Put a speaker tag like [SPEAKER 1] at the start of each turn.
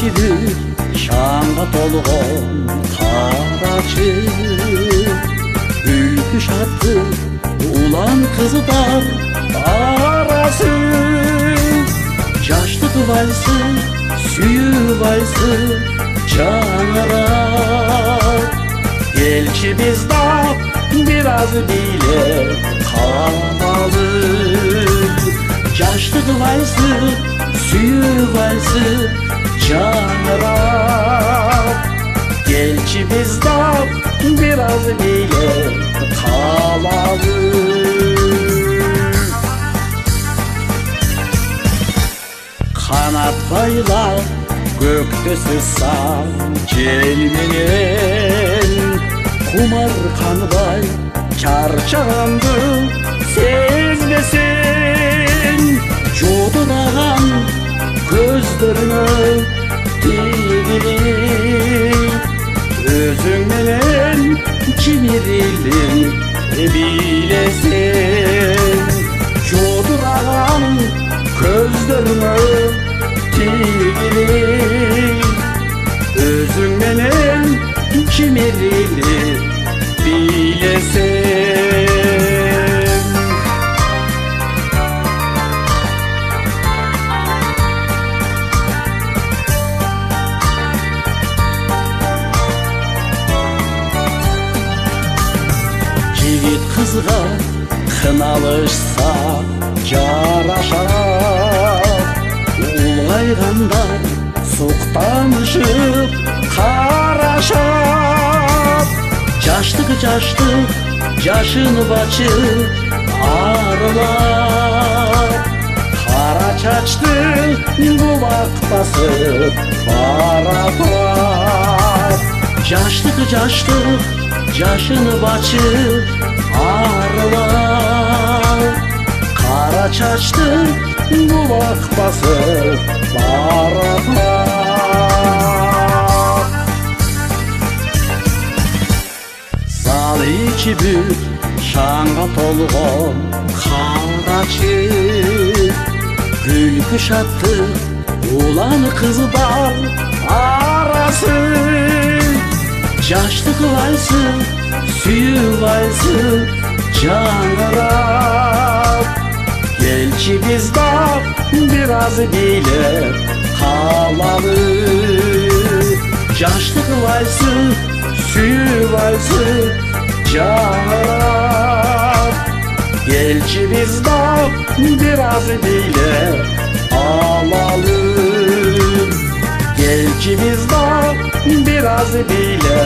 [SPEAKER 1] içidir şanға толған қарачы. Ülkü şattı ulan kızlar arası. Жаштық вальсы, сүйі вальсы жаңарар. Келші bizde biraz bile kalmalı. Жаштық вальсы, сүйі вальсы жаңарар. Келші bizde biraz bile kalmalı. Kanat baylar gökte sızsam желменен. Kumar kanbay çarçağımdı sezmesin. Жодыраған көздеріңі тегілей. Өзің менен кимирилин билесин. Жодыраған көздеріңі тегілей. Өзің менен кимирили билесин. Жигит кызга кыналышса жарашар. Улгайгандар суктанышып карашат. Жаштык жашын бачы арылар. Кара чачты булак басып баратат. Жаштык жашын бачы арылар. Кара чачты булак басып баратат. Зал içi bir şanға толған қарачы. Күлкі шатты улан қыздар арасы. Жаштық вальсы, сүйі вальсы жаңарат. Келші bizde biraz bile kalmalı. Жаштық вальсы, сүйі вальсы жаңарат. Келші bizde biraz bile kalmalı. Келші bizde biraz bile